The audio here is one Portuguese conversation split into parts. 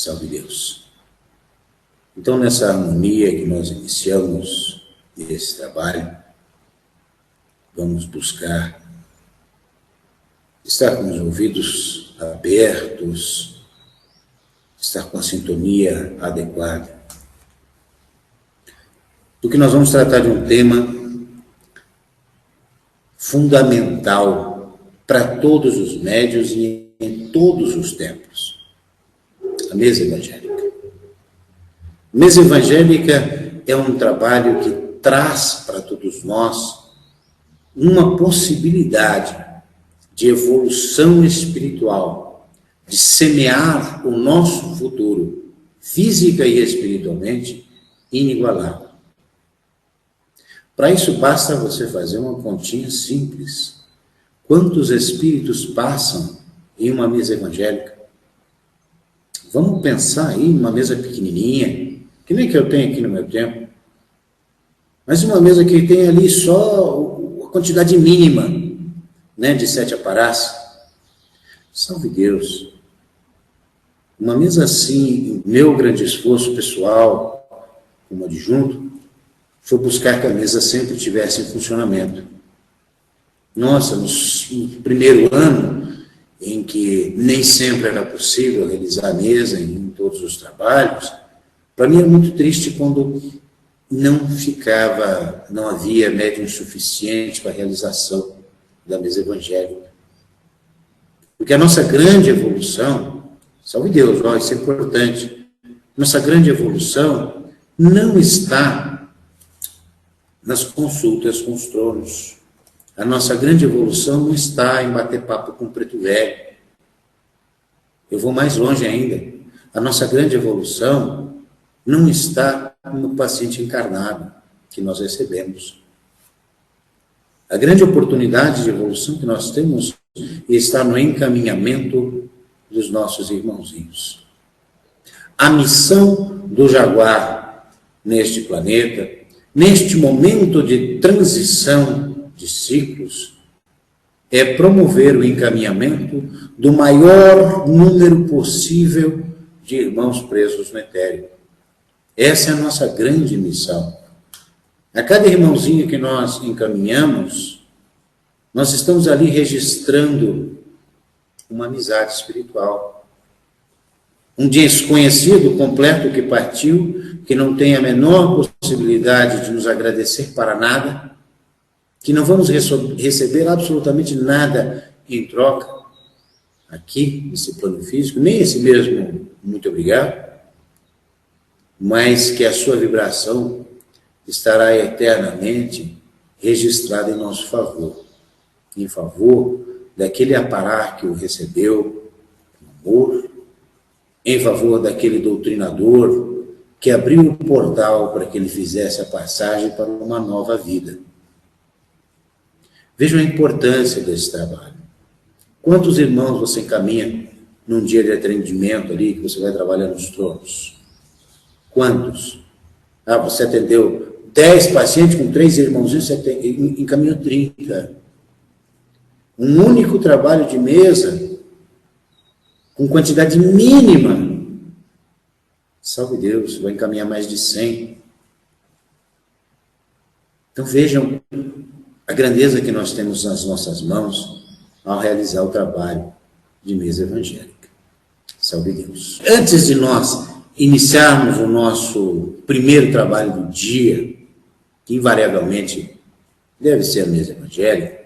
Salve Deus. Então, nessa harmonia que nós iniciamos esse trabalho, vamos buscar estar com os ouvidos abertos, estar com a sintonia adequada. Porque nós vamos tratar de um tema fundamental para todos os médiuns e em todos os tempos. A mesa evangélica. A mesa evangélica é um trabalho que traz para todos nós uma possibilidade de evolução espiritual, de semear o nosso futuro, física e espiritualmente, inigualável. Para isso basta você fazer uma continha simples. Quantos espíritos passam em uma mesa evangélica? Vamos pensar aí numa mesa pequenininha, que nem que eu tenho aqui no meu tempo, mas uma mesa que tem ali só a quantidade mínima, né, de 7 aparás. Salve Deus. Uma mesa assim, meu grande esforço pessoal, como adjunto, foi buscar que a mesa sempre estivesse em funcionamento. Nossa, no primeiro ano, em que nem sempre era possível realizar a mesa em todos os trabalhos, para mim é muito triste quando não havia médium suficiente para a realização da mesa evangélica. Porque a nossa grande evolução, salve Deus, isso é importante, nossa grande evolução não está nas consultas com os tronos. A nossa grande evolução não está em bater papo com o preto velho. Eu vou mais longe ainda. A nossa grande evolução não está no paciente encarnado que nós recebemos. A grande oportunidade de evolução que nós temos está no encaminhamento dos nossos irmãozinhos. A missão do Jaguar neste planeta, neste momento de transição de ciclos, é promover o encaminhamento do maior número possível de irmãos presos no etéreo. Essa é a nossa grande missão. A cada irmãozinho que nós encaminhamos, nós estamos ali registrando uma amizade espiritual. Um desconhecido completo que partiu, que não tem a menor possibilidade de nos agradecer para nada, que não vamos receber absolutamente nada em troca, aqui, nesse plano físico, nem esse mesmo muito obrigado, mas que a sua vibração estará eternamente registrada em nosso favor, em favor daquele aparar que o recebeu, com amor, em favor daquele doutrinador que abriu o portal para que ele fizesse a passagem para uma nova vida. Vejam a importância desse trabalho. Quantos irmãos você encaminha num dia de atendimento ali, que você vai trabalhar nos tronos? Quantos? Você atendeu 10 pacientes com 3 irmãozinhos, você encaminhou 30. Um único trabalho de mesa, com quantidade mínima. Salve Deus, vai encaminhar mais de 100. Então vejam a grandeza que nós temos nas nossas mãos ao realizar o trabalho de mesa evangélica. Salve Deus. Antes de nós iniciarmos o nosso primeiro trabalho do dia, que invariavelmente deve ser a mesa evangélica,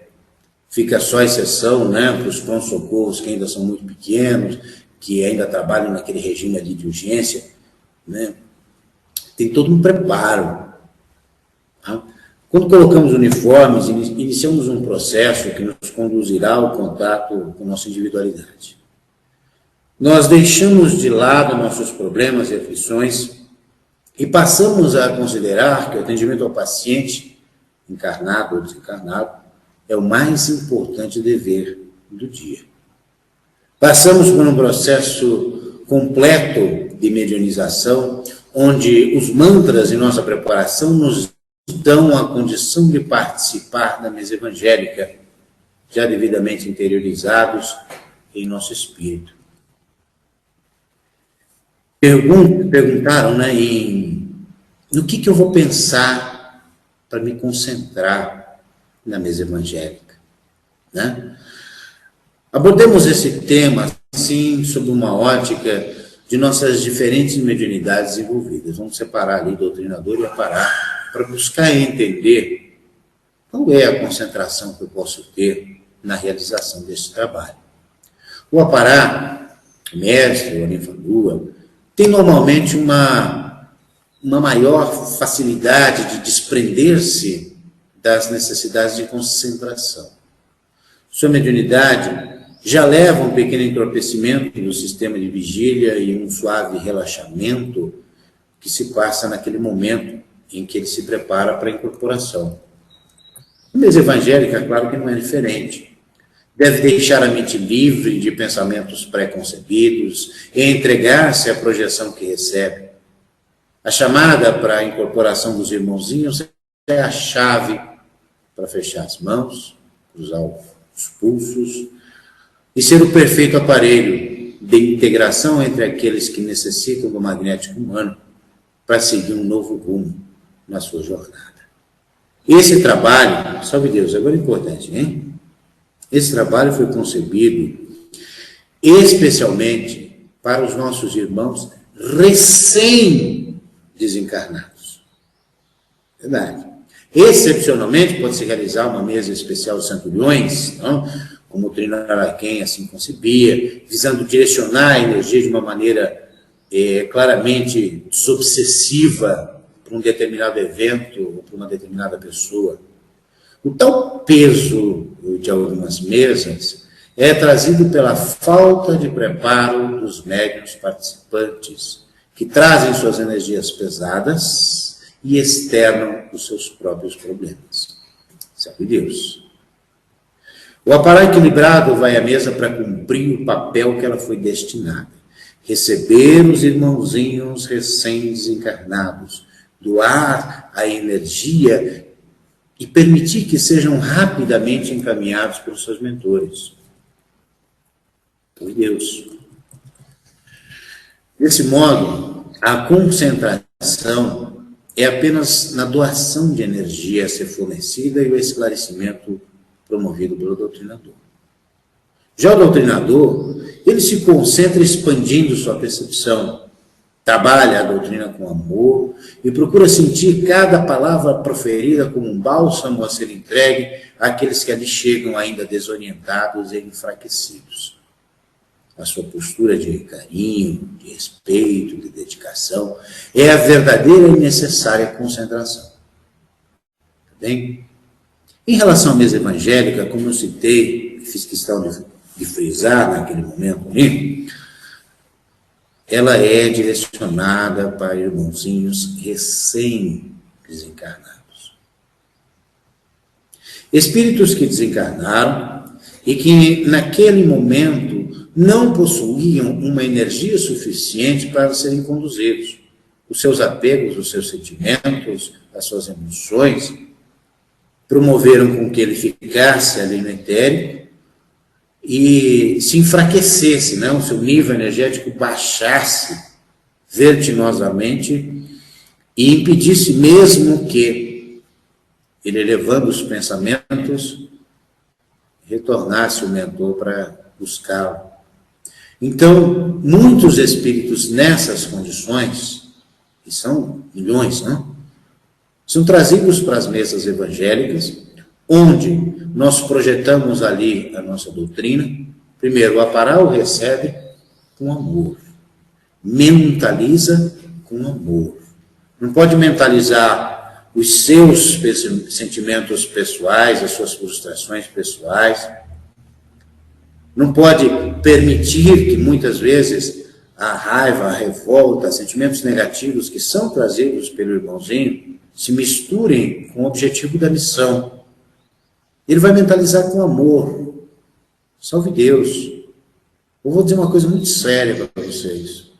fica só exceção, né, para os pronto-socorros que ainda são muito pequenos, que ainda trabalham naquele regime ali de urgência, né? Tem todo um preparo. Tá? Quando colocamos uniformes, iniciamos um processo que nos conduzirá ao contato com nossa individualidade. Nós deixamos de lado nossos problemas e aflições e passamos a considerar que o atendimento ao paciente, encarnado ou desencarnado, é o mais importante dever do dia. Passamos por um processo completo de medianização, onde os mantras em nossa preparação nos dão a condição de participar da mesa evangélica, já devidamente interiorizados em nosso espírito. Perguntaram, né, no que eu vou pensar para me concentrar na mesa evangélica, né? Abordemos esse tema, assim, sob uma ótica de nossas diferentes mediunidades envolvidas. Vamos separar ali doutrinador e aparar para buscar entender qual é a concentração que eu posso ter na realização desse trabalho. O apará, o mestre, o Aninfandua, tem normalmente uma maior facilidade de desprender-se das necessidades de concentração. Sua mediunidade já leva um pequeno entorpecimento do sistema de vigília e um suave relaxamento que se passa naquele momento em que ele se prepara para a incorporação. A mesa evangélica, claro que não é diferente. Deve deixar a mente livre de pensamentos pré-concebidos e entregar-se à projeção que recebe. A chamada para a incorporação dos irmãozinhos é a chave para fechar as mãos, cruzar os pulsos e ser o perfeito aparelho de integração entre aqueles que necessitam do magnético humano para seguir um novo rumo na sua jornada. Esse trabalho, salve Deus, agora é importante, hein? Esse trabalho foi concebido especialmente para os nossos irmãos recém-desencarnados. Verdade. Excepcionalmente, pode-se realizar uma mesa especial de centuriões, não? Como o Trino Araquém assim concebia, visando direcionar a energia de uma maneira claramente desobsessiva para um determinado evento ou para uma determinada pessoa. O tal peso de algumas mesas é trazido pela falta de preparo dos médiuns participantes, que trazem suas energias pesadas e externam os seus próprios problemas. Sabe Deus? O aparelho equilibrado vai à mesa para cumprir o papel que ela foi destinada. Receber os irmãozinhos recém-desencarnados, doar a energia e permitir que sejam rapidamente encaminhados pelos seus mentores. Por Deus. Desse modo, a concentração é apenas na doação de energia a ser fornecida e o esclarecimento promovido pelo doutrinador. Já o doutrinador, ele se concentra expandindo sua percepção, trabalha a doutrina com amor e procura sentir cada palavra proferida como um bálsamo a ser entregue àqueles que ali chegam ainda desorientados e enfraquecidos. A sua postura de carinho, de respeito, de dedicação é a verdadeira e necessária concentração. Tá bem? Em relação à mesa evangélica, como eu citei, fiz questão de frisar naquele momento ali, ela é direcionada para irmãozinhos recém-desencarnados. Espíritos que desencarnaram e que naquele momento não possuíam uma energia suficiente para serem conduzidos. Os seus apegos, os seus sentimentos, as suas emoções promoveram com que ele ficasse ali no etéreo e se enfraquecesse, né? O seu nível energético baixasse vertiginosamente e impedisse mesmo que ele, elevando os pensamentos, retornasse o mentor para buscá-lo. Então, muitos espíritos nessas condições, que são milhões, não? São trazidos para as mesas evangélicas, onde nós projetamos ali a nossa doutrina. Primeiro, o apará o recebe com amor, mentaliza com amor. Não pode mentalizar os seus sentimentos pessoais, as suas frustrações pessoais. Não pode permitir que muitas vezes a raiva, a revolta, sentimentos negativos que são trazidos pelo irmãozinho se misturem com o objetivo da missão. Ele vai mentalizar com amor. Salve Deus. Eu vou dizer uma coisa muito séria para vocês.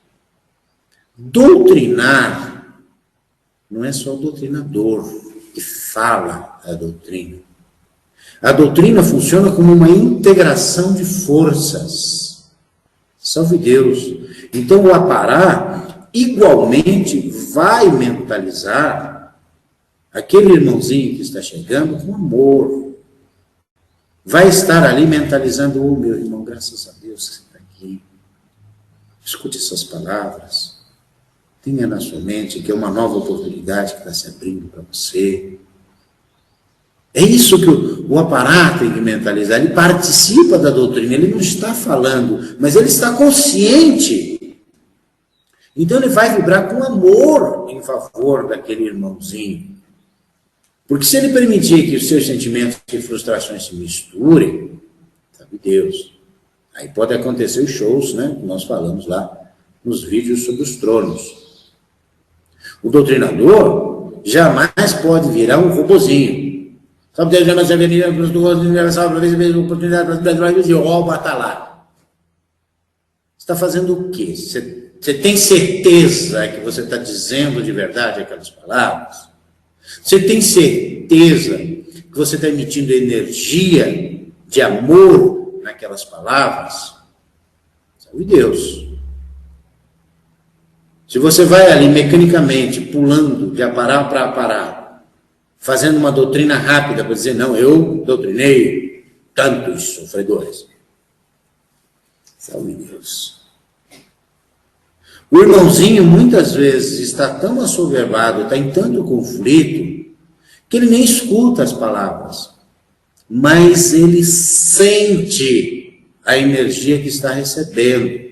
Doutrinar não é só o doutrinador que fala a doutrina. A doutrina funciona como uma integração de forças. Salve Deus. Então o apará igualmente vai mentalizar aquele irmãozinho que está chegando com amor. Vai estar ali mentalizando: oh, meu irmão, graças a Deus que você está aqui. Escute essas palavras. Tenha na sua mente que é uma nova oportunidade que está se abrindo para você. É isso que o aparato tem que mentalizar. Ele participa da doutrina, ele não está falando, mas ele está consciente. Então ele vai vibrar com amor em favor daquele irmãozinho. Porque se ele permitir que os seus sentimentos e frustrações se misturem, sabe Deus, aí pode acontecer os shows, né, que nós falamos lá nos vídeos sobre os tronos. O doutrinador jamais pode virar um robozinho. Sabe, Deus já nas avenidas do universal para ver se a oportunidade para o bata lá. Você está fazendo o quê? Você tem certeza que você está dizendo de verdade aquelas palavras? Você tem certeza que você está emitindo energia de amor naquelas palavras? Sabe Deus. Se você vai ali mecanicamente, pulando de aparato para aparato, fazendo uma doutrina rápida para dizer: não, eu doutrinei tantos sofredores. Salve Deus. O irmãozinho muitas vezes está tão assoberbado, está em tanto conflito, que ele nem escuta as palavras, mas ele sente a energia que está recebendo.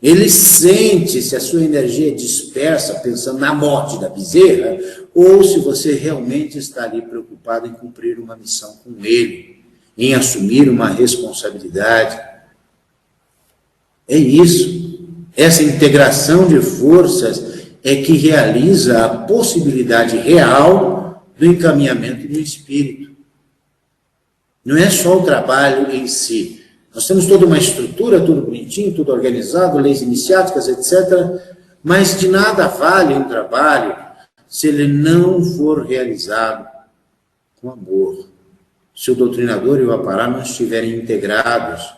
Ele sente se a sua energia é dispersa, pensando na morte da bezerra, ou se você realmente está ali preocupado em cumprir uma missão com ele, em assumir uma responsabilidade. É isso. Essa integração de forças é que realiza a possibilidade real do encaminhamento do espírito. Não é só o trabalho em si. Nós temos toda uma estrutura, tudo bonitinho, tudo organizado, leis iniciáticas, etc. Mas de nada vale um trabalho se ele não for realizado com amor. Se o doutrinador e o apará não estiverem integrados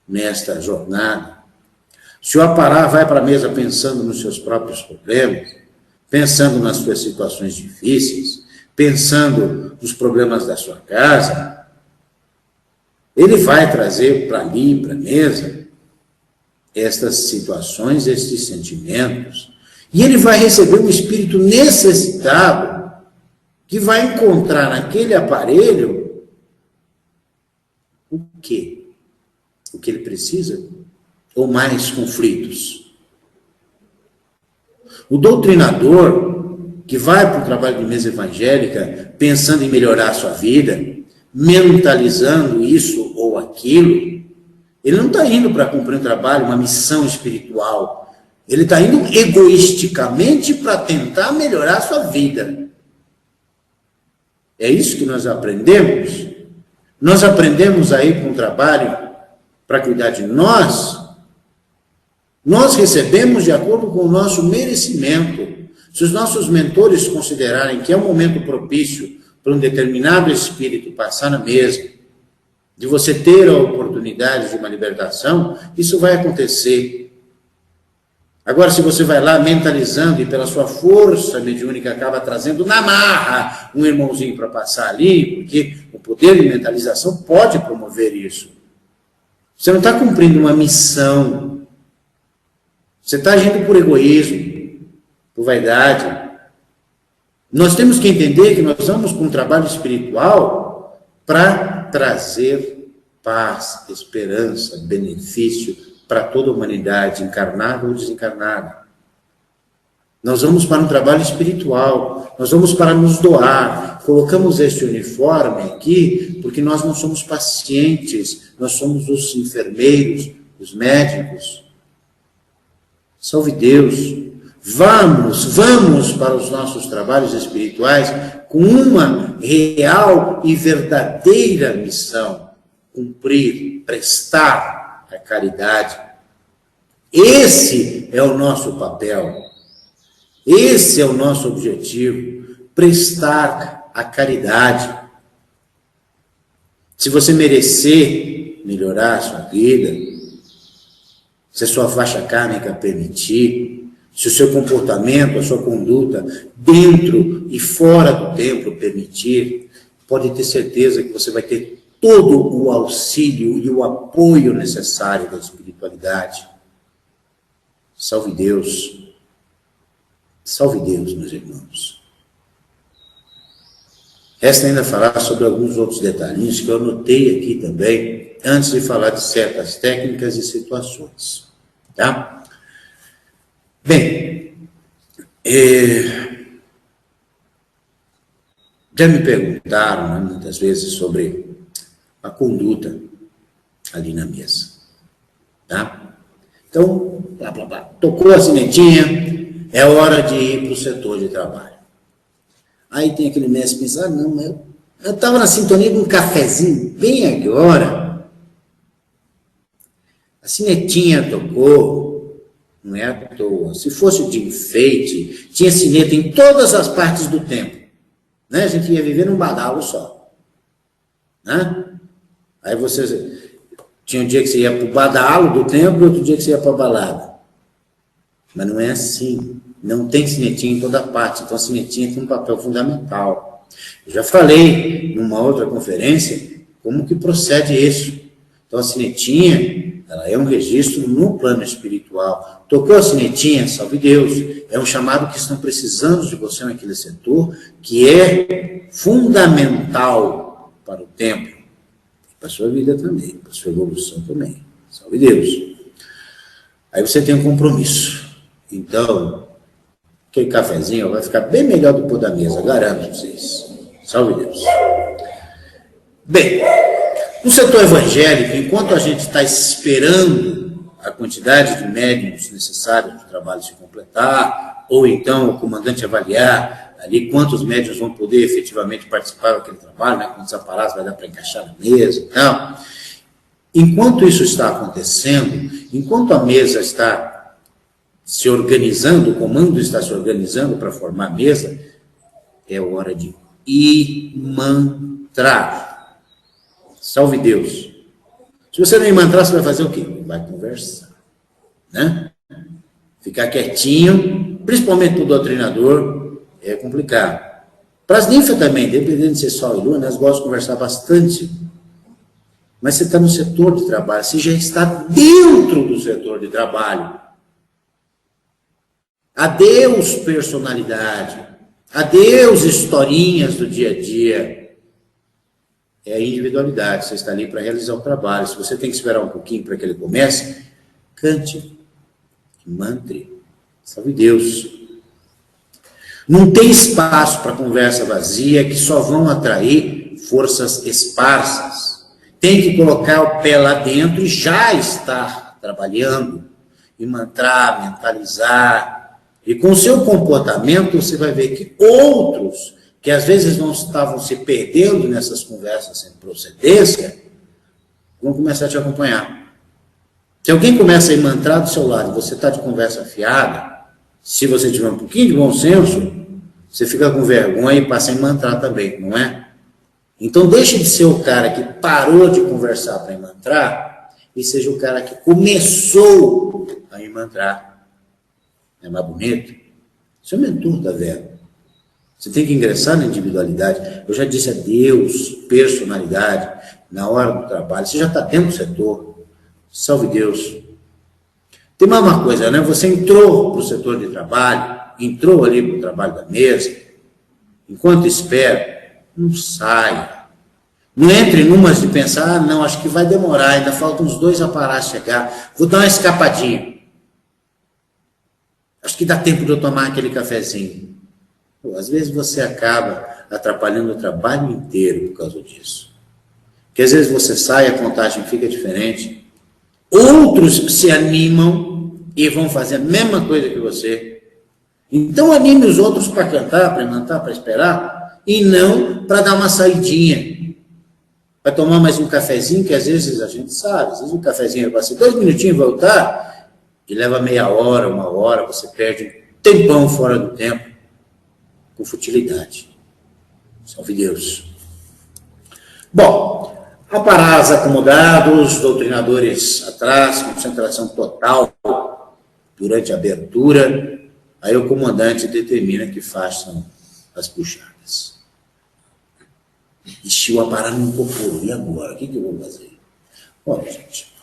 nesta jornada. Se o apará vai para a mesa pensando nos seus próprios problemas, pensando nas suas situações difíceis, pensando nos problemas da sua casa, ele vai trazer para ali, para a mesa, estas situações, estes sentimentos, e ele vai receber um espírito necessitado, que vai encontrar naquele aparelho o quê? O que ele precisa? Ou mais conflitos? O doutrinador, que vai para o trabalho de mesa evangélica, pensando em melhorar a sua vida, mentalizando isso ou aquilo, ele não está indo para cumprir um trabalho, uma missão espiritual. Ele está indo egoisticamente para tentar melhorar a sua vida. É isso que nós aprendemos? Nós aprendemos aí com um trabalho para cuidar de nós. Nós recebemos de acordo com o nosso merecimento. Se os nossos mentores considerarem que é um momento propício para um determinado espírito passar na mesa, de você ter a oportunidade de uma libertação, isso vai acontecer. Agora, se você vai lá mentalizando e pela sua força mediúnica acaba trazendo na marra um irmãozinho para passar ali, porque o poder de mentalização pode promover isso. Você não está cumprindo uma missão. Você está agindo por egoísmo, por vaidade. Nós temos que entender que nós vamos com um trabalho espiritual para trazer paz, esperança, benefício para toda a humanidade, encarnada ou desencarnada. Nós vamos para um trabalho espiritual, nós vamos para nos doar. Colocamos este uniforme aqui porque nós não somos pacientes, nós somos os enfermeiros, os médicos. Salve Deus! Vamos para os nossos trabalhos espirituais com uma real e verdadeira missão. Cumprir, prestar a caridade. Esse é o nosso papel. Esse é o nosso objetivo. Prestar a caridade. Se você merecer melhorar a sua vida, se a sua faixa kármica permitir, se o seu comportamento, a sua conduta, dentro e fora do templo permitir, pode ter certeza que você vai ter todo o auxílio e o apoio necessário da espiritualidade. Salve Deus. Salve Deus, meus irmãos. Resta ainda falar sobre alguns outros detalhinhos que eu anotei aqui também, antes de falar de certas técnicas e situações. Tá? Bem, já me perguntaram, né, muitas vezes sobre a conduta ali na mesa. Tá? Então, blá, blá, blá. Tocou a sinetinha, é hora de ir para o setor de trabalho. Aí tem aquele mestre que pensa, não, eu estava na sintonia de um cafezinho bem agora. A sinetinha tocou, não é à toa. Se fosse de enfeite, tinha sineta em todas as partes do tempo. Né? A gente ia viver num badalo só. Né? Aí você tinha um dia que você ia para o badalo do templo, outro dia que você ia para a balada. Mas não é assim. Não tem sinetinha em toda parte. Então a sinetinha tem um papel fundamental. Eu já falei numa outra conferência como que procede isso. Então a sinetinha, ela é um registro no plano espiritual. Tocou a sinetinha, salve Deus. É um chamado que estão precisando de você naquele setor, que é fundamental para o templo. Para a sua vida também, para a sua evolução também. Salve Deus. Aí você tem um compromisso. Então, aquele cafezinho vai ficar bem melhor do que o da mesa, garanto vocês. Salve Deus. Bem, no setor evangélico, enquanto a gente está esperando a quantidade de médiuns necessários para o trabalho se completar, ou então o comandante avaliar ali quantos médiuns vão poder efetivamente participar daquele trabalho, né? Quantos aparatos vai dar para encaixar na mesa e tal. Enquanto isso está acontecendo, enquanto a mesa está se organizando, o comando está se organizando para formar a mesa, é hora de imantrar. Salve Deus. Se você não imantrar, você vai fazer o quê? Vai conversar. Né? Ficar quietinho, principalmente para o doutrinador, é complicado. Para as ninfas também, dependendo de ser sol e lua, elas gostam de conversar bastante. Mas você está no setor de trabalho, você já está dentro do setor de trabalho. Adeus personalidade, adeus historinhas do dia a dia. É a individualidade, você está ali para realizar o trabalho. Se você tem que esperar um pouquinho para que ele comece, cante, mantre, salve Deus. Não tem espaço para conversa vazia que só vão atrair forças esparsas. Tem que colocar o pé lá dentro e já estar trabalhando, e mantrar, mentalizar. E com o seu comportamento, você vai ver que outros, que às vezes não estavam se perdendo nessas conversas sem procedência, vão começar a te acompanhar. Se alguém começa a mantrar do seu lado, você está de conversa fiada, se você tiver um pouquinho de bom senso, você fica com vergonha e passa a mantrar também, não é? Então deixe de ser o cara que parou de conversar para mantrar e seja o cara que começou a mantrar. É mais bonito? Você é o mentor da Vera. Você tem que ingressar na individualidade. Eu já disse a Deus, personalidade, na hora do trabalho. Você já está dentro do setor. Salve Deus. Tem mais uma coisa, né? Você entrou para o setor de trabalho, entrou ali para o trabalho da mesa. Enquanto espera, não saia. Não entre numas de pensar, não, acho que vai demorar, ainda faltam uns 2 aparatos chegar. Vou dar uma escapadinha. Acho que dá tempo de eu tomar aquele cafezinho. Pô, às vezes você acaba atrapalhando o trabalho inteiro por causa disso. Porque às vezes você sai, a contagem fica diferente. Outros se animam e vão fazer a mesma coisa que você. Então anime os outros para cantar, para cantar, para esperar, e não para dar uma saidinha. Para tomar mais um cafezinho, que às vezes a gente sabe, às vezes um cafezinho vai ser 2 minutinhos e voltar, e leva meia hora, 1 hora, você perde um tempão fora do tempo, com futilidade. Salve Deus. Bom, aparás acomodados, doutrinadores atrás, concentração total durante a abertura. aí o comandante determina que façam as puxadas. Ixi, o Apará não incorporou, e agora? O que eu vou fazer? Olha, gente,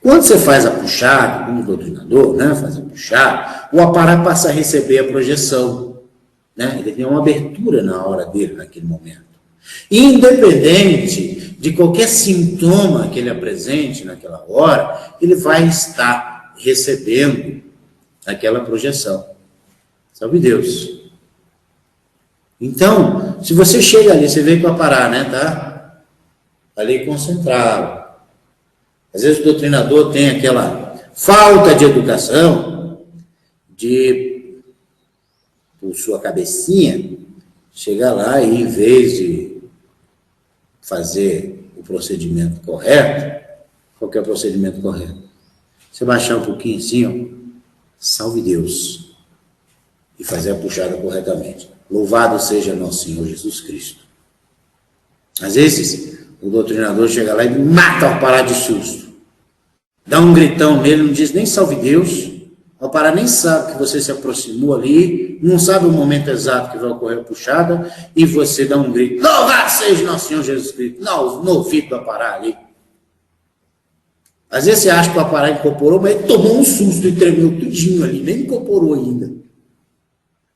quando você faz a puxada, como o doutrinador, né, faz a puxada, o Apará passa a receber a projeção, né? Ele tem uma abertura na hora dele, naquele momento. Independente de qualquer sintoma que ele apresente naquela hora, ele vai estar recebendo aquela projeção. Salve Deus. Então, se você chega ali, você veio para parar, né, tá? Ali concentrado. Às vezes o doutrinador tem aquela falta de educação de, por sua cabecinha, chegar lá e, em vez de fazer o procedimento correto, qual que é o procedimento correto? Você baixar um pouquinho assim, ó, salve Deus, e fazer a puxada corretamente. Louvado seja nosso Senhor Jesus Cristo. Às vezes, o doutrinador chega lá e mata o Apará de susto. Dá um gritão nele, não diz nem salve Deus. O Apará nem sabe que você se aproximou ali, não sabe o momento exato que vai ocorrer a puxada, e você dá um grito, louvado seja nosso Senhor Jesus Cristo, no ouvido do Apará ali. Às vezes você acha que o Apará incorporou, mas ele tomou um susto e tremeu tudinho ali, nem incorporou ainda.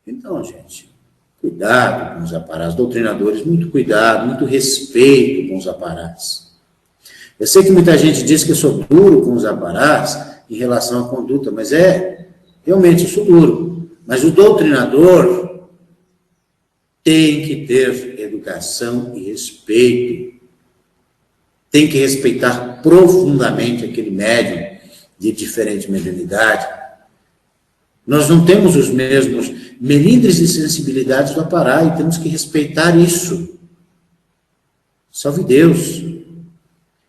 Então, gente, cuidado com os Aparás, doutrinadores, muito cuidado, muito respeito com os Aparás. Eu sei que muita gente diz que eu sou duro com os Aparás em relação à conduta, mas realmente eu sou duro. Mas o doutrinador tem que ter educação e respeito. Tem que respeitar profundamente aquele médium de diferente mediunidade. Nós não temos os mesmos melindres e sensibilidades do Apará e temos que respeitar isso. Salve Deus.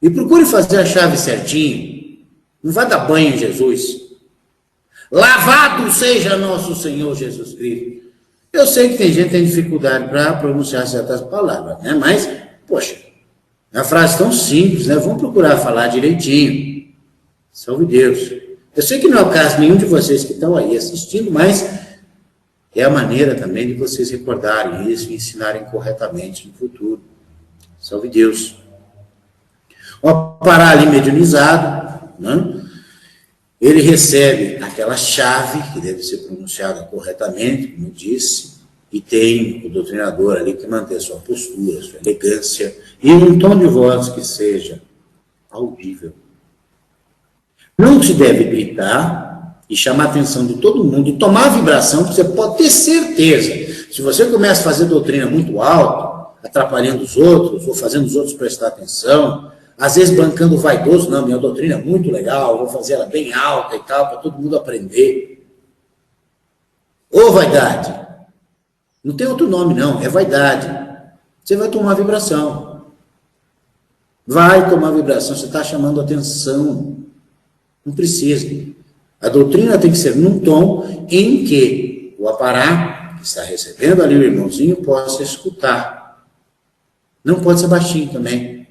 E procure fazer a chave certinho. Não vai dar banho em Jesus. Lavado seja nosso Senhor Jesus Cristo. Eu sei que tem gente que tem dificuldade para pronunciar certas palavras, né? Mas, poxa, é uma frase tão simples, né? Vamos procurar falar direitinho. Salve Deus. Eu sei que não é o caso de nenhum de vocês que estão aí assistindo, mas é a maneira também de vocês recordarem isso e ensinarem corretamente no futuro. Salve Deus. O Apará ali mediunizado, né? Ele recebe aquela chave, que deve ser pronunciada corretamente, como eu disse, e tem o doutrinador ali que manter sua postura, sua elegância, e um tom de voz que seja audível. Não se deve gritar e chamar a atenção de todo mundo e tomar a vibração, porque você pode ter certeza. Se você começa a fazer doutrina muito alto, atrapalhando os outros, ou fazendo os outros prestar atenção, às vezes bancando vaidoso, não, minha doutrina é muito legal, vou fazer ela bem alta e tal, para todo mundo aprender. Ô vaidade, não tem outro nome não, é vaidade. Você vai tomar vibração. Vai tomar vibração, você está chamando atenção. Não precisa. A doutrina tem que ser num tom em que o Apará, que está recebendo ali o irmãozinho, possa escutar. Não pode ser baixinho também.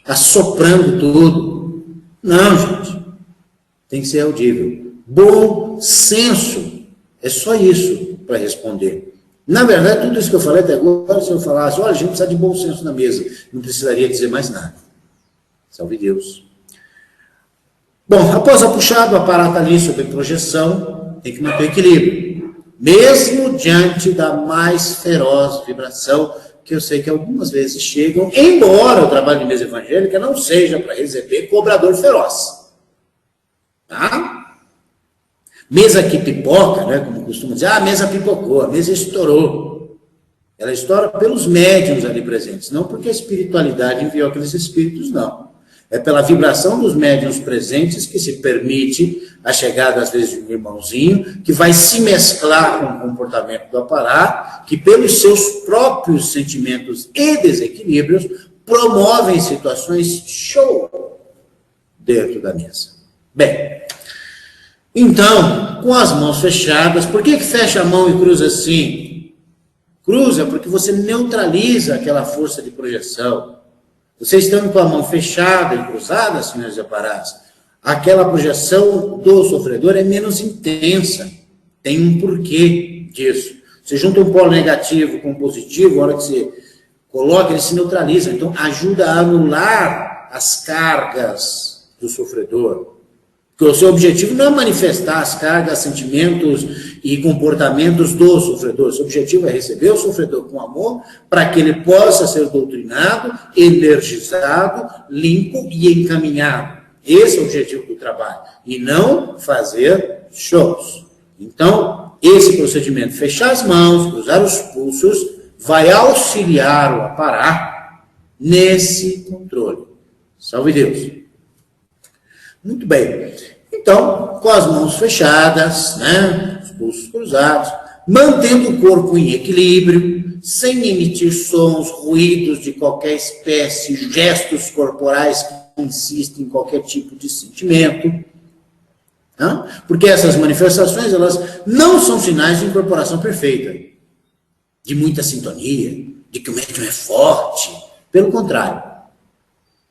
Assoprando tudo. Não, gente. Tem que ser audível. Bom senso. É só isso para responder. Na verdade, tudo isso que eu falei até agora, se eu falasse, olha, a gente precisa de bom senso na mesa, não precisaria dizer mais nada. Salve Deus. Bom, após a puxada, o Apará está ali sob projeção, tem que manter equilíbrio. Mesmo diante da mais feroz vibração, que eu sei que algumas vezes chegam, embora o trabalho de mesa evangélica não seja para receber cobrador feroz. Tá? Mesa que pipoca, né, como costuma dizer, a mesa pipocou, a mesa estourou. Ela estoura pelos médiuns ali presentes, não porque a espiritualidade enviou aqueles espíritos, não. É pela vibração dos médiuns presentes que se permite a chegada, às vezes, de um irmãozinho, que vai se mesclar com o comportamento do Apará, que pelos seus próprios sentimentos e desequilíbrios, promovem situações show dentro da mesa. Bem, então, com as mãos fechadas, por que fecha a mão e cruza assim? Cruza porque você neutraliza aquela força de projeção. Vocês estão com a mão fechada e cruzada, senhores Aparás, aquela projeção do sofredor é menos intensa. Tem um porquê disso. Você junta um polo negativo com um positivo, a hora que você coloca, ele se neutraliza. Então, ajuda a anular as cargas do sofredor. Porque o seu objetivo não é manifestar as cargas, sentimentos e comportamentos do sofredor. O seu objetivo é receber o sofredor com amor para que ele possa ser doutrinado, energizado, limpo e encaminhado. Esse é o objetivo do trabalho. E não fazer shows. Então, esse procedimento, fechar as mãos, cruzar os pulsos, vai auxiliar o aparato nesse controle. Salve Deus. Muito bem. Então, com as mãos fechadas, né, os pulsos cruzados, mantendo o corpo em equilíbrio, sem emitir sons, ruídos de qualquer espécie, gestos corporais que insistem em qualquer tipo de sentimento. Não? Porque essas manifestações, elas não são sinais de incorporação perfeita, de muita sintonia, de que o médium é forte. Pelo contrário.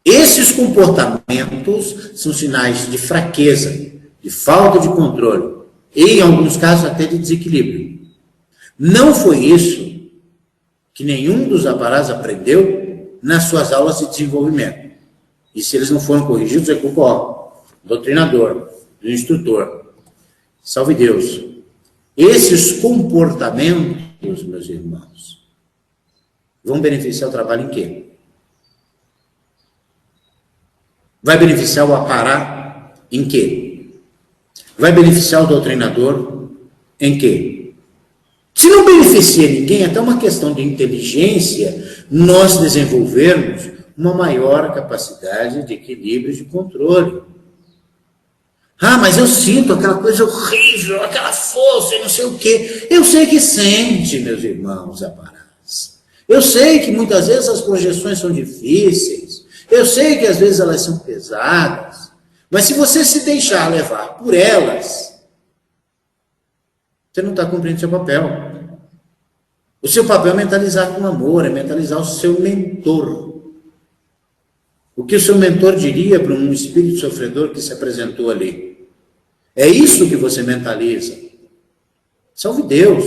Esses comportamentos são sinais de fraqueza, de falta de controle, e em alguns casos até de desequilíbrio. Não foi isso que nenhum dos aparatos aprendeu nas suas aulas de desenvolvimento. E se eles não foram corrigidos, é culpa do doutrinador, do instrutor. Salve Deus. Esses comportamentos, meus irmãos, vão beneficiar o trabalho em quê? Vai beneficiar o aparato em quê? Vai beneficiar o doutrinador em quê? Se não beneficia ninguém, é até uma questão de inteligência, nós desenvolvermos uma maior capacidade de equilíbrio e de controle. Ah, mas eu sinto aquela coisa horrível, aquela força e não sei o quê. Eu sei que sente, meus irmãos aparados. Eu sei que muitas vezes as projeções são difíceis. Eu sei que às vezes elas são pesadas. Mas se você se deixar levar por elas, você não está cumprindo seu papel. O seu papel é mentalizar com amor, é mentalizar o seu mentor. O que o seu mentor diria para um espírito sofredor que se apresentou ali? É isso que você mentaliza. Salve Deus.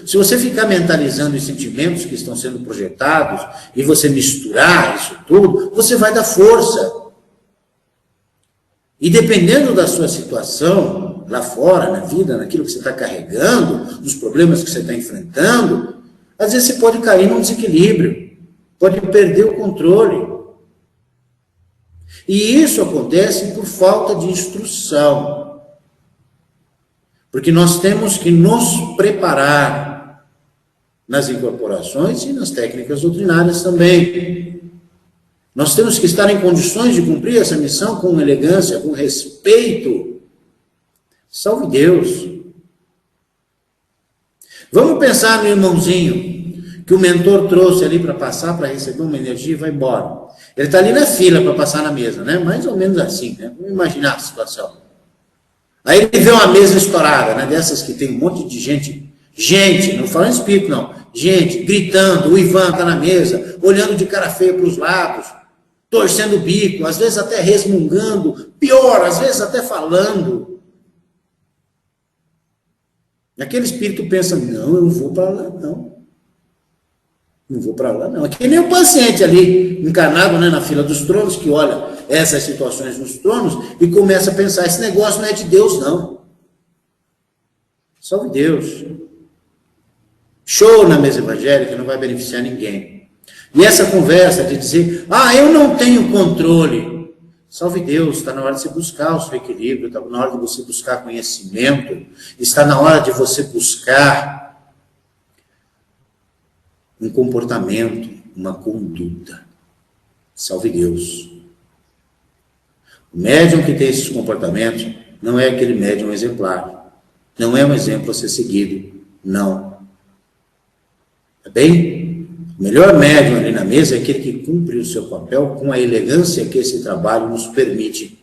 Se você ficar mentalizando os sentimentos que estão sendo projetados e você misturar isso tudo, você vai dar força. E dependendo da sua situação, lá fora, na vida, naquilo que você está carregando, nos problemas que você está enfrentando, às vezes você pode cair num desequilíbrio, pode perder o controle. E isso acontece por falta de instrução. Porque nós temos que nos preparar nas incorporações e nas técnicas doutrinárias também. Nós temos que estar em condições de cumprir essa missão com elegância, com respeito. Salve Deus. Vamos pensar no irmãozinho que o mentor trouxe ali para passar, para receber uma energia e vai embora. Ele está ali na fila para passar na mesa, né? Mais ou menos assim, né? Vamos imaginar a situação. Aí ele vê uma mesa estourada, né? Dessas que tem um monte de gente, não fala em espírito, não. Gente gritando, o Ivan está na mesa, olhando de cara feia para os lados, torcendo o bico, às vezes até resmungando, pior, às vezes até falando. E aquele espírito pensa, não, eu não vou para lá, não. Não vou para lá, não. É que nem o paciente ali, encarnado, né, na fila dos tronos, que olha essas situações nos tronos e começa a pensar, esse negócio não é de Deus, não. Salve Deus. Show na mesa evangélica não vai beneficiar ninguém. E essa conversa de dizer, eu não tenho controle. Salve Deus, está na hora de você buscar o seu equilíbrio, está na hora de você buscar conhecimento, está na hora de você buscar um comportamento, uma conduta. Salve Deus. O médium que tem esses comportamentos não é aquele médium exemplar. Não é um exemplo a ser seguido. Não. Tá bem? O melhor médium ali na mesa é aquele que cumpre o seu papel com a elegância que esse trabalho nos permite.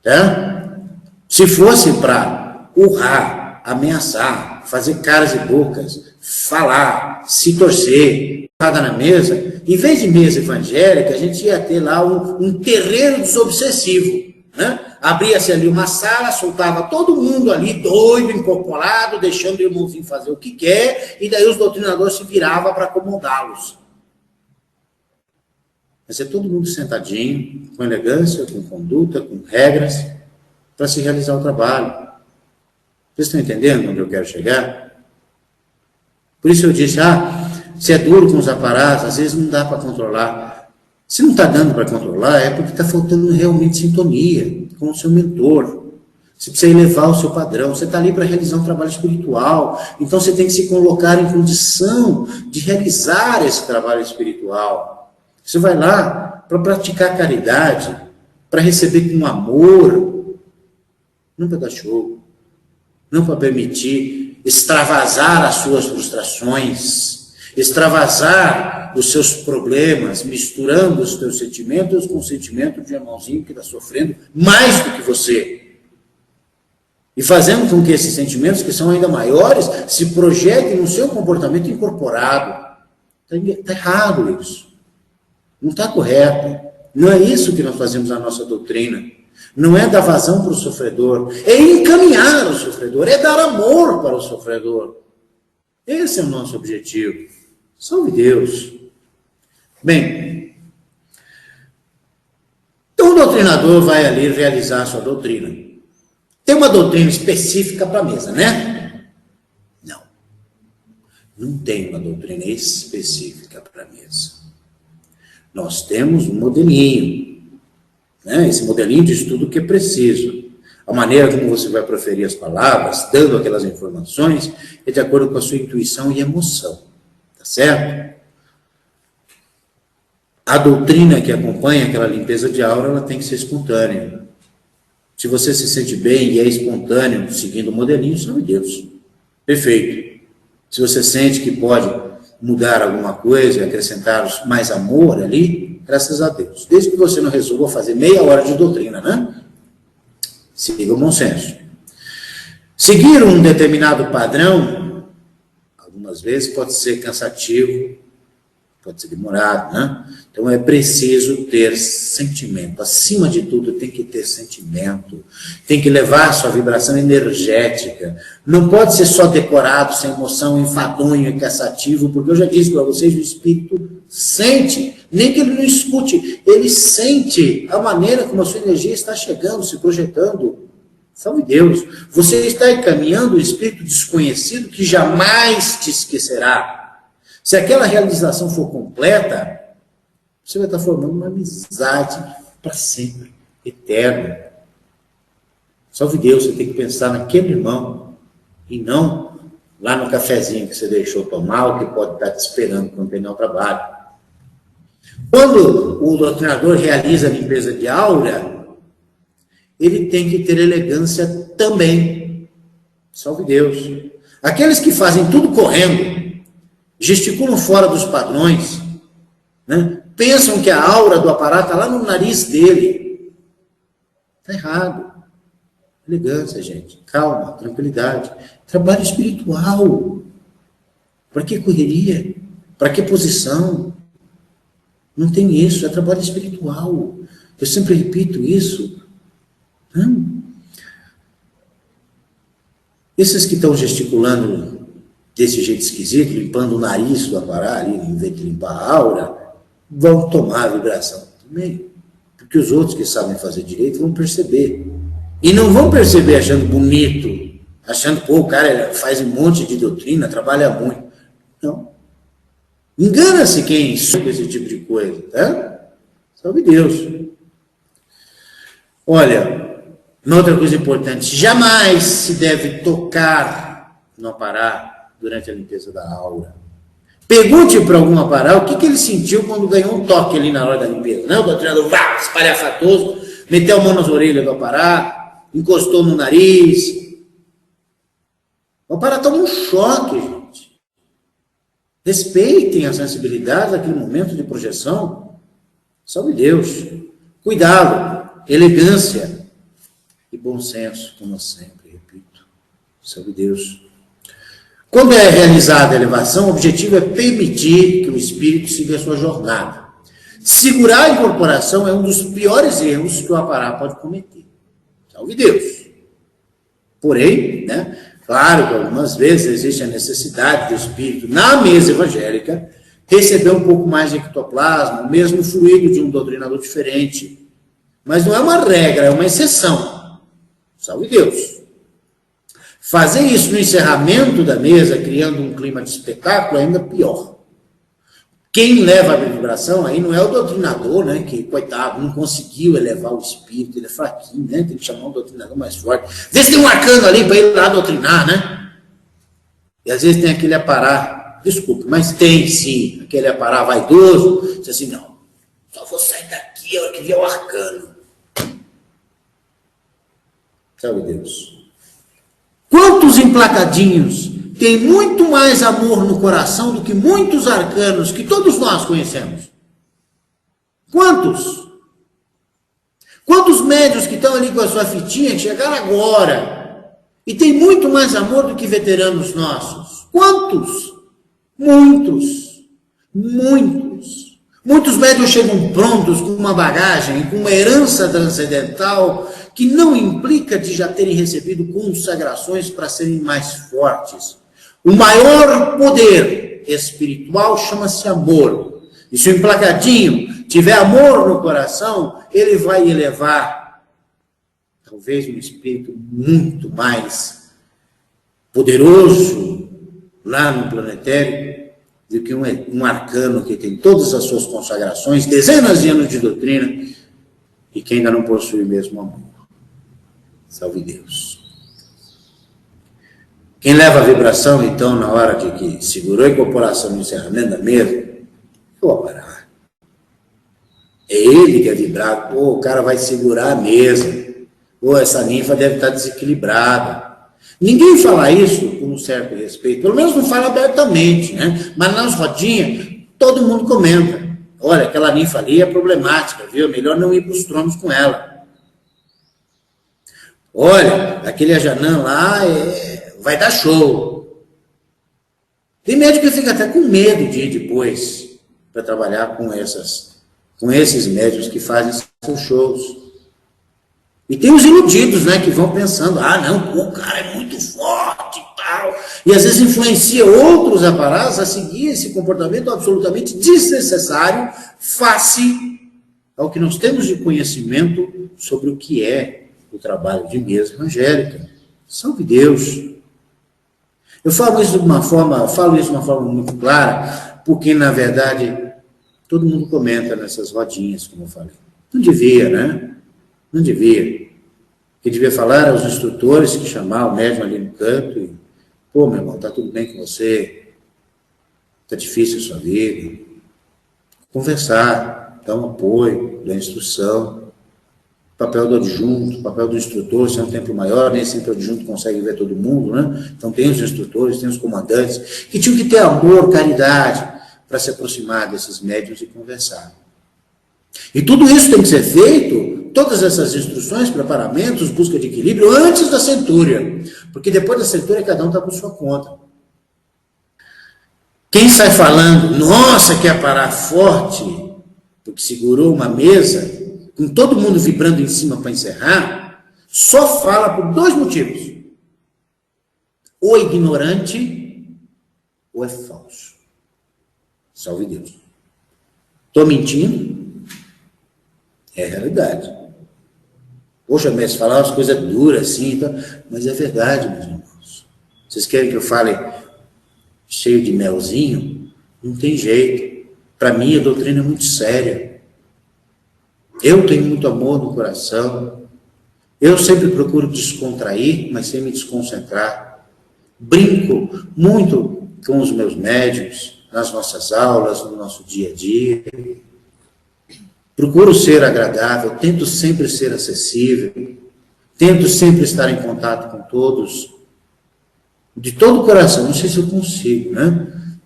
Tá? Se fosse para urrar, ameaçar, fazer caras e bocas, falar, se torcer, pagar na mesa, em vez de mesa evangélica, a gente ia ter lá um terreiro desobsessivo, né? Abria-se ali uma sala, soltava todo mundo ali, doido, incorporado, deixando o irmãozinho fazer o que quer, e daí os doutrinadores se viravam para acomodá-los. Vai ser todo mundo sentadinho, com elegância, com conduta, com regras, para se realizar o trabalho. Vocês estão entendendo onde eu quero chegar? Por isso eu disse, se é duro com os aparatos, às vezes não dá para controlar. Se não está dando para controlar, é porque está faltando realmente sintonia com o seu mentor. Você precisa elevar o seu padrão. Você está ali para realizar um trabalho espiritual. Então você tem que se colocar em condição de realizar esse trabalho espiritual. Você vai lá para praticar caridade, para receber com amor, não para dar show, não para permitir extravasar as suas frustrações, extravasar os seus problemas, misturando os teus sentimentos com o sentimento de um irmãozinho que está sofrendo mais do que você. E fazendo com que esses sentimentos, que são ainda maiores, se projetem no seu comportamento incorporado. Está errado isso. Não está correto. Não é isso que nós fazemos na nossa doutrina. Não é dar vazão para o sofredor. É encaminhar o sofredor. É dar amor para o sofredor. Esse é o nosso objetivo. Salve Deus. Bem, então o doutrinador vai ali realizar a sua doutrina. Tem uma doutrina específica para a mesa, né? Não. Não tem uma doutrina específica para a mesa. Nós temos um modelinho, né? Esse modelinho diz tudo o que é preciso. A maneira como você vai proferir as palavras, dando aquelas informações, é de acordo com a sua intuição e emoção. Tá certo? A doutrina que acompanha aquela limpeza de aura, ela tem que ser espontânea. Se você se sente bem e é espontâneo, seguindo o modelinho, salve Deus. Perfeito. Se você sente que pode mudar alguma coisa e acrescentar mais amor ali, graças a Deus. Desde que você não resolva fazer meia hora de doutrina, né? Siga o bom senso. Seguir um determinado padrão, algumas vezes pode ser cansativo, pode ser demorado, né? Então é preciso ter sentimento. Acima de tudo, tem que ter sentimento. Tem que levar a sua vibração energética. Não pode ser só decorado, sem emoção, enfadonho e cansativo, porque eu já disse para vocês, o espírito sente. Nem que ele não escute, ele sente a maneira como a sua energia está chegando, se projetando. Salve Deus. Você está encaminhando o espírito desconhecido que jamais te esquecerá. Se aquela realização for completa, você vai estar formando uma amizade para sempre, eterna. Salve Deus, você tem que pensar naquele irmão e não lá no cafezinho que você deixou tomar, ou que pode estar te esperando quando terminar o trabalho. Quando o doutrinador realiza a limpeza de aura, ele tem que ter elegância também. Salve Deus. Aqueles que fazem tudo correndo, gesticulam fora dos padrões, né? Pensam que a aura do aparato está lá no nariz dele. Está errado. Elegância, gente. Calma, tranquilidade. Trabalho espiritual. Para que correria? Para que posição? Não tem isso, é trabalho espiritual. Eu sempre repito isso. Esses que estão gesticulando desse jeito esquisito, limpando o nariz do aparato, em vez de limpar a aura, vão tomar a vibração também. Porque os outros que sabem fazer direito vão perceber. E não vão perceber achando bonito, achando, pô, o cara faz um monte de doutrina, trabalha muito. Não. Engana-se quem soube esse tipo de coisa, tá? Salve Deus. Olha, uma outra coisa importante, jamais se deve tocar no aparato durante a limpeza da aura. Pergunte para algum aparato o que ele sentiu quando ganhou um toque ali na hora da limpeza. Não, o doutrinador, espalhafatoso, meteu a mão nas orelhas do aparato, encostou no nariz. O aparato toma um choque, gente. Respeitem a sensibilidade daquele momento de projeção. Salve Deus. Cuidado, elegância e bom senso, como eu sempre repito. Salve Deus. Quando é realizada a elevação, o objetivo é permitir que o espírito siga a sua jornada. Segurar a incorporação é um dos piores erros que o apará pode cometer. Salve Deus. Porém, claro que algumas vezes existe a necessidade do espírito, na mesa evangélica, receber um pouco mais de ectoplasma, o mesmo fluido de um doutrinador diferente. Mas não é uma regra, é uma exceção. Salve Deus. Fazer isso no encerramento da mesa, criando um clima de espetáculo, é ainda pior. Quem leva a vibração aí não é o doutrinador, que, coitado, não conseguiu elevar o espírito, ele é fraquinho, tem que chamar um doutrinador mais forte. Às vezes tem um arcano ali para ele lá doutrinar, E às vezes tem aquele apará, desculpe, mas tem sim, aquele apará vaidoso, diz assim, não, só vou sair daqui, eu queria o arcano. Salve Deus. Quantos emplacadinhos têm muito mais amor no coração do que muitos arcanos que todos nós conhecemos? Quantos? Quantos médios que estão ali com a sua fitinha, que chegaram agora, e tem muito mais amor do que veteranos nossos? Quantos? Muitos. Muitos. Muitos médios chegam prontos com uma bagagem, com uma herança transcendental, que não implica de já terem recebido consagrações para serem mais fortes. O maior poder espiritual chama-se amor. E se o emplacadinho tiver amor no coração, ele vai elevar, talvez, um espírito muito mais poderoso lá no planetário do que um arcano que tem todas as suas consagrações, dezenas de anos de doutrina, e que ainda não possui o mesmo amor. Salve Deus. Quem leva a vibração, então, na hora de que segurou a incorporação no encerramento da mesa, é o apará. É ele que é vibrado. O cara vai segurar a mesa. Essa ninfa deve estar desequilibrada. Ninguém fala isso com um certo respeito. Pelo menos não fala abertamente, Mas nas rodinhas, todo mundo comenta. Olha, aquela ninfa ali é problemática, viu? Melhor não ir para os tronos com ela. Olha, aquele Ajanã lá vai dar show. Tem médico que fica até com medo de ir depois para trabalhar com esses médicos que fazem seus shows. E tem os iludidos, que vão pensando, não, o cara é muito forte e tal. E às vezes influencia outros aparatos a seguir esse comportamento absolutamente desnecessário face ao que nós temos de conhecimento sobre o que é o trabalho de mesa evangélica. Salve Deus. Eu falo isso de uma forma muito clara, porque, na verdade, todo mundo comenta nessas rodinhas, como eu falei. Não devia, Não devia. Quem devia falar eram os instrutores que chamavam o médium ali no canto e, pô, meu irmão, tá tudo bem com você? Tá difícil a sua vida? Conversar, dar um apoio, dar instrução. Papel do adjunto, papel do instrutor, se é um tempo maior, nem sempre o adjunto consegue ver todo mundo, Então tem os instrutores, tem os comandantes, que tinham que ter amor, caridade, para se aproximar desses médiuns e conversar. E tudo isso tem que ser feito, todas essas instruções, preparamentos, busca de equilíbrio, antes da centúria, porque depois da centúria cada um está por sua conta. Quem sai falando, nossa, quer parar forte, porque segurou uma mesa, com todo mundo vibrando em cima para encerrar, só fala por dois motivos. Ou é ignorante, ou é falso. Salve Deus. Estou mentindo? É a realidade. Poxa, mestre, falar umas coisas duras assim, então, mas é verdade, meus irmãos. Vocês querem que eu fale cheio de melzinho? Não tem jeito. Para mim, a doutrina é muito séria. Eu tenho muito amor no coração. Eu sempre procuro descontrair, mas sem me desconcentrar. Brinco muito com os meus médiuns, nas nossas aulas, no nosso dia a dia. Procuro ser agradável, tento sempre ser acessível, tento sempre estar em contato com todos, de todo o coração. Não sei se eu consigo,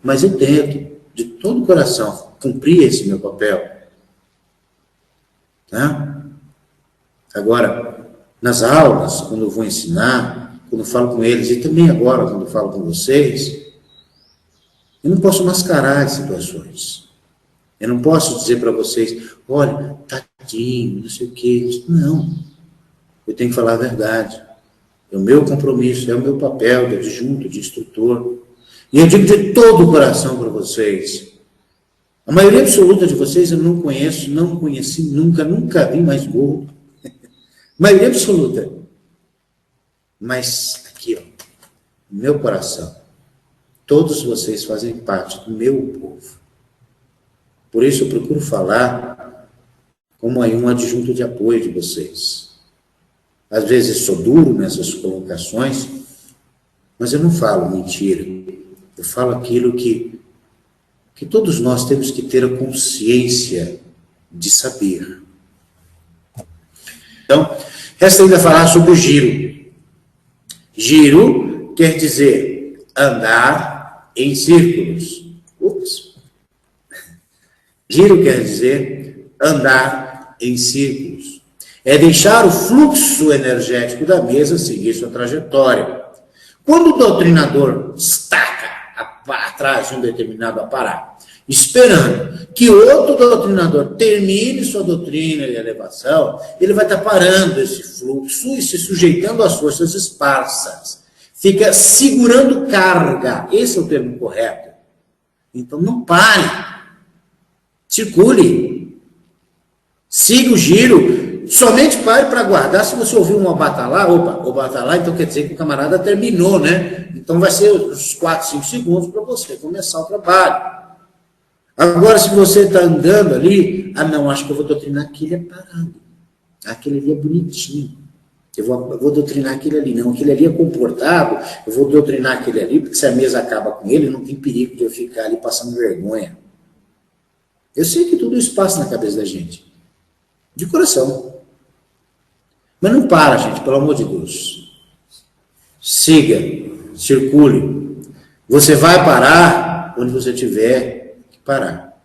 Mas eu tento, de todo o coração, cumprir esse meu papel. Agora, nas aulas, quando eu vou ensinar, quando falo com eles, e também agora, quando falo com vocês, eu não posso mascarar as situações. Eu não posso dizer para vocês, olha, tadinho, não sei o quê. Não. Eu tenho que falar a verdade. É o meu compromisso, é o meu papel de adjunto, de instrutor. E eu digo de todo o coração para vocês. A maioria absoluta de vocês eu não conheço, não conheci nunca, nunca vi mais gordo. Maioria absoluta. Mas aqui, ó, no meu coração, todos vocês fazem parte do meu povo. Por isso eu procuro falar como aí um adjunto de apoio de vocês. Às vezes sou duro nessas colocações, mas eu não falo mentira. Eu falo aquilo que todos nós temos que ter a consciência de saber. Então, resta ainda falar sobre o giro. Giro quer dizer andar em círculos. Giro quer dizer andar em círculos. É deixar o fluxo energético da mesa seguir sua trajetória. Quando o doutrinador estaca atrás de um determinado aparato, esperando que outro doutrinador termine sua doutrina de elevação, ele vai estar parando esse fluxo e se sujeitando às forças esparsas. Fica segurando carga. Esse é o termo correto. Então não pare. Circule. Siga o giro. Somente pare para aguardar. Se você ouvir um obatalar, obatalar, então quer dizer que o camarada terminou, né? Então vai ser uns 4, 5 segundos para você começar o trabalho. Agora, se você está andando ali, não, acho que eu vou doutrinar aquele é parado. Aquele ali é bonitinho. Eu vou doutrinar aquele ali. Não, aquele ali é comportado, eu vou doutrinar aquele ali, porque se a mesa acaba com ele, não tem perigo de eu ficar ali passando vergonha. Eu sei que tudo isso passa na cabeça da gente. De coração. Mas não para, gente, pelo amor de Deus. Siga, circule. Você vai parar onde você tiver que parar.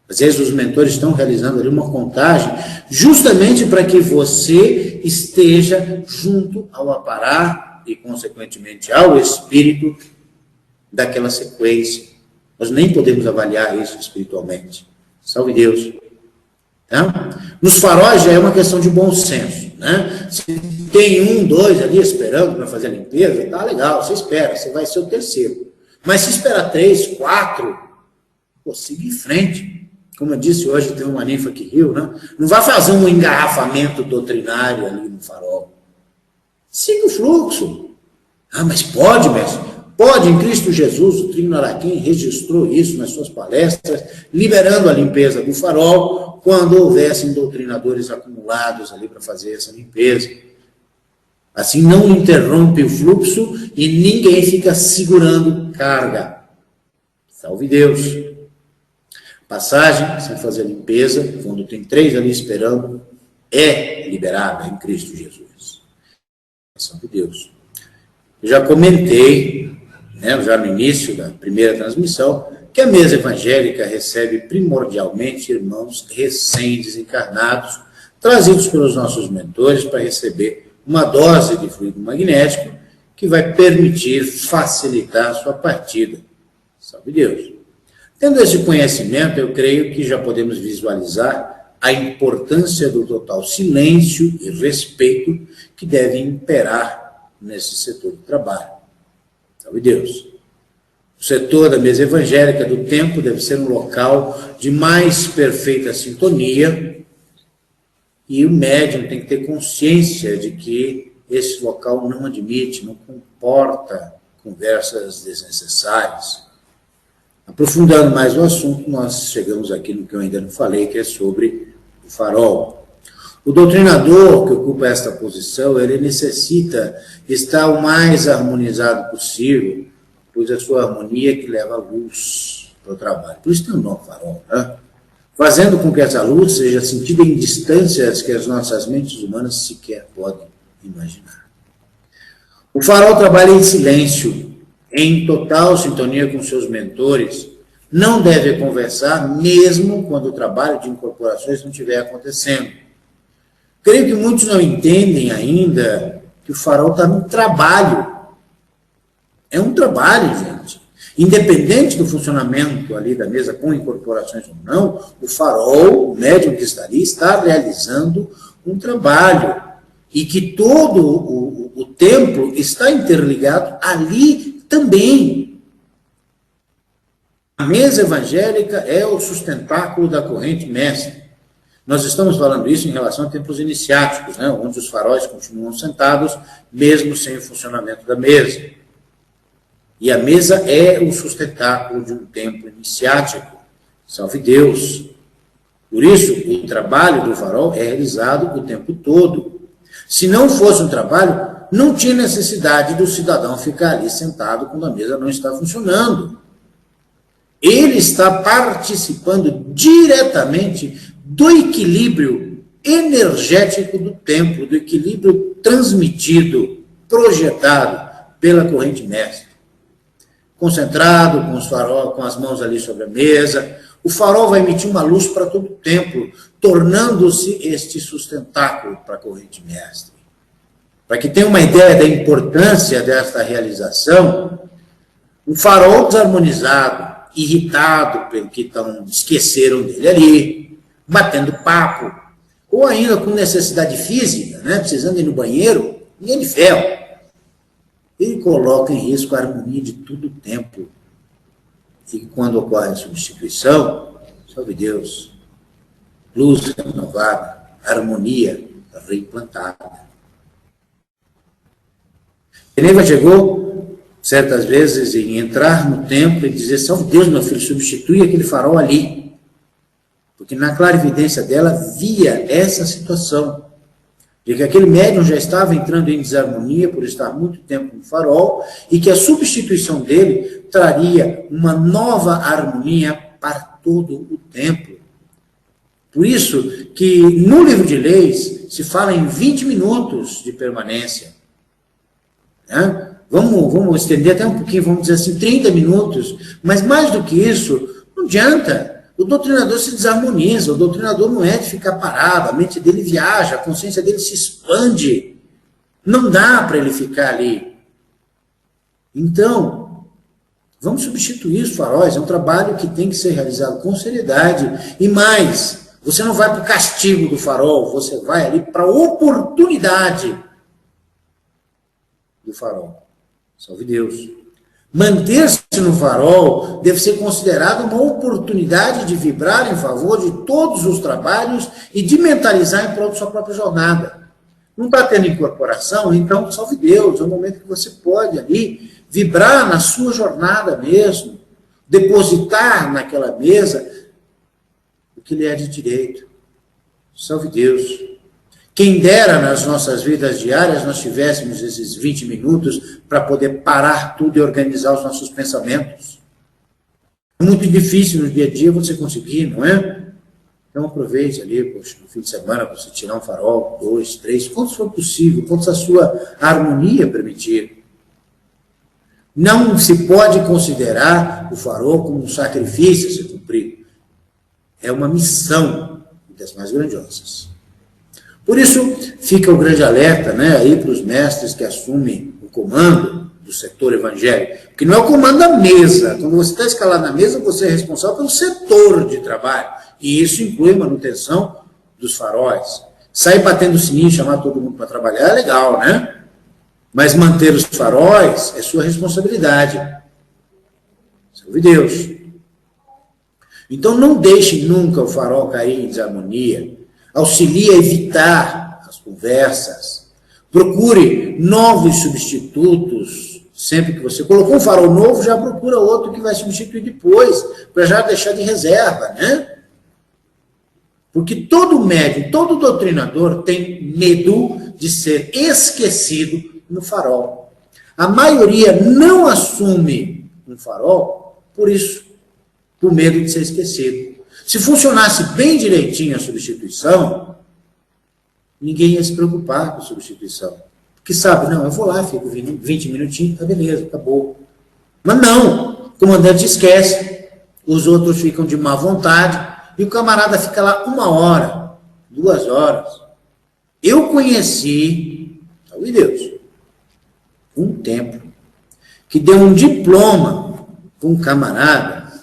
Às vezes os mentores estão realizando ali uma contagem justamente para que você esteja junto ao aparar e, consequentemente, ao espírito daquela sequência. Nós nem podemos avaliar isso espiritualmente. Salve Deus. Tá? Nos faróis já é uma questão de bom senso. Né? Se tem 1, 2 ali esperando para fazer a limpeza, tá legal, você espera, você vai ser o terceiro. Mas se esperar 3, 4, siga em frente. Como eu disse hoje, tem uma ninfa que riu, né? Não vai fazer um engarrafamento doutrinário ali no farol. Siga o fluxo. Mas pode, mestre? Pode, em Cristo Jesus, o Trino Araquém registrou isso nas suas palestras, liberando a limpeza do farol, quando houvessem doutrinadores acumulados ali para fazer essa limpeza. Assim não interrompe o fluxo e ninguém fica segurando carga. Salve Deus. Passagem, sem fazer a limpeza, quando tem 3 ali esperando, é liberada em Cristo Jesus. Salve Deus. Eu já comentei, né, já no início da primeira transmissão, que a mesa evangélica recebe primordialmente irmãos recém-desencarnados, trazidos pelos nossos mentores para receber uma dose de fluido magnético que vai permitir facilitar a sua partida. Salve Deus. Tendo esse conhecimento, eu creio que já podemos visualizar a importância do total silêncio e respeito que deve imperar nesse setor de trabalho. Salve Deus. O setor da mesa evangélica do tempo deve ser um local de mais perfeita sintonia e o médium tem que ter consciência de que esse local não admite, não comporta conversas desnecessárias. Aprofundando mais o assunto, nós chegamos aqui no que eu ainda não falei, que é sobre o farol. O doutrinador que ocupa esta posição, ele necessita estar o mais harmonizado possível, pois a sua harmonia é que leva a luz para o trabalho. Por isso tem o nome farol, né? Fazendo com que essa luz seja sentida em distâncias que as nossas mentes humanas sequer podem imaginar. O farol trabalha em silêncio, em total sintonia com seus mentores, não deve conversar mesmo quando o trabalho de incorporações não estiver acontecendo. Creio que muitos não entendem ainda que o farol está num trabalho. É um trabalho, gente. Independente do funcionamento ali da mesa, com incorporações ou não, o farol, o médium que está ali, está realizando um trabalho. E que todo o templo está interligado ali também. A mesa evangélica é o sustentáculo da corrente mestre. Nós estamos falando isso em relação a templos iniciáticos, né, onde os faróis continuam sentados, mesmo sem o funcionamento da mesa. E a mesa é o sustentáculo de um templo iniciático. Salve Deus! Por isso, o trabalho do farol é realizado o tempo todo. Se não fosse um trabalho, não tinha necessidade do cidadão ficar ali sentado quando a mesa não está funcionando. Ele está participando diretamente do equilíbrio energético do templo, do equilíbrio transmitido, projetado pela corrente mestre. Concentrado, com os farol, com as mãos ali sobre a mesa, o farol vai emitir uma luz para todo o templo, tornando-se este sustentáculo para a corrente mestre. Para que tenha uma ideia da importância desta realização, um farol desarmonizado, irritado pelo que esqueceram dele ali, batendo papo, ou ainda com necessidade física, né, precisando ir no banheiro, ninguém de ferro. Ele coloca em risco a harmonia de todo o tempo. E quando ocorre a substituição, salve Deus, luz renovada, harmonia reimplantada. Geneva chegou, certas vezes, em entrar no templo e dizer, salve Deus, meu filho, substitui aquele farol ali. Porque na clarividência dela via essa situação, de que aquele médium já estava entrando em desarmonia por estar muito tempo no farol, e que a substituição dele traria uma nova harmonia para todo o templo. Por isso que no livro de leis se fala em 20 minutos de permanência. Né? Vamos estender até um pouquinho, vamos dizer assim, 30 minutos, mas mais do que isso, não adianta. O doutrinador se desarmoniza, o doutrinador não é de ficar parado, a mente dele viaja, a consciência dele se expande. Não dá para ele ficar ali. Então, vamos substituir os faróis, é um trabalho que tem que ser realizado com seriedade. E mais, você não vai para o castigo do farol, você vai ali para a oportunidade do farol. Salve Deus. Manter-se no farol deve ser considerado uma oportunidade de vibrar em favor de todos os trabalhos e de mentalizar em prol de sua própria jornada. Não está tendo incorporação? Então, salve Deus, é um momento que você pode ali vibrar na sua jornada mesmo, depositar naquela mesa o que lhe é de direito. Salve Deus. Quem dera nas nossas vidas diárias nós tivéssemos esses 20 minutos para poder parar tudo e organizar os nossos pensamentos. É muito difícil no dia a dia você conseguir, não é? Então aproveite ali, poxa, no fim de semana, você tirar um farol, 2, 3, quantos for possível, quantos a sua harmonia permitir. Não se pode considerar o farol como um sacrifício a ser cumprido. É uma missão das mais grandiosas. Por isso, fica o grande alerta, né, aí para os mestres que assumem o comando do setor evangélico, que não é o comando da mesa. Quando você está escalado na mesa, você é responsável pelo setor de trabalho. E isso inclui a manutenção dos faróis. Sair batendo o sininho e chamar todo mundo para trabalhar é legal, né? Mas manter os faróis é sua responsabilidade. Salve Deus. Então não deixe nunca o farol cair em desarmonia. Auxilie a evitar as conversas. Procure novos substitutos. Sempre que você colocou um farol novo, já procura outro que vai substituir depois, para já deixar de reserva, né? Porque todo médium, todo doutrinador tem medo de ser esquecido no farol. A maioria não assume um farol por isso, por medo de ser esquecido. Se funcionasse bem direitinho a substituição, ninguém ia se preocupar com a substituição. Porque sabe, não, eu vou lá, fico 20 minutinhos, tá beleza, acabou. Mas não, o comandante esquece, os outros ficam de má vontade, e o camarada fica lá 1 hora, 2 horas. Eu conheci, salve Deus, um templo, que deu um diploma para um camarada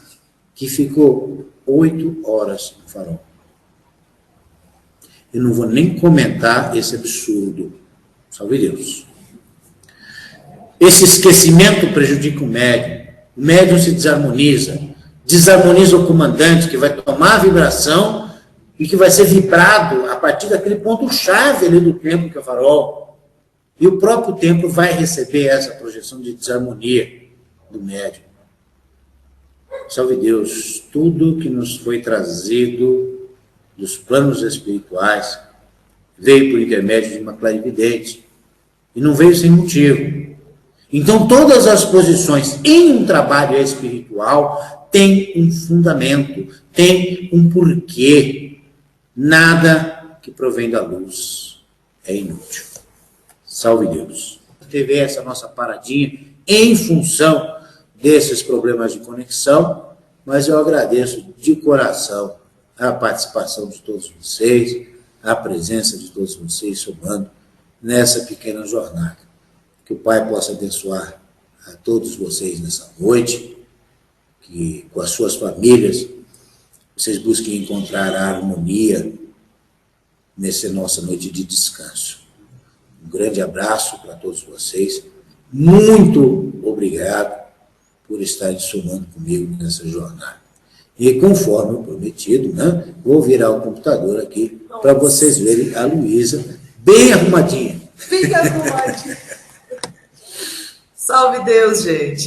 que ficou 8 horas no farol. Eu não vou nem comentar esse absurdo. Salve Deus. Esse esquecimento prejudica o médium. O médium se desarmoniza o comandante, que vai tomar a vibração e que vai ser vibrado a partir daquele ponto-chave ali do templo, que é o farol. E o próprio templo vai receber essa projeção de desarmonia do médium. Salve Deus, tudo que nos foi trazido dos planos espirituais veio por intermédio de uma clarividente. E não veio sem motivo. Então, todas as posições em um trabalho espiritual têm um fundamento, tem um porquê. Nada que provém da luz é inútil. Salve Deus. Teve essa nossa paradinha em função desses problemas de conexão, mas eu agradeço de coração a participação de todos vocês, a presença de todos vocês somando nessa pequena jornada. Que o Pai possa abençoar a todos vocês nessa noite, que com as suas famílias vocês busquem encontrar a harmonia nessa nossa noite de descanso. Um grande abraço para todos vocês. Muito obrigado por estarem somando comigo nessa jornada. E conforme o prometido, né, vou virar o computador aqui para vocês verem a Luísa bem arrumadinha. Fica arrumadinha. Salve Deus, gente.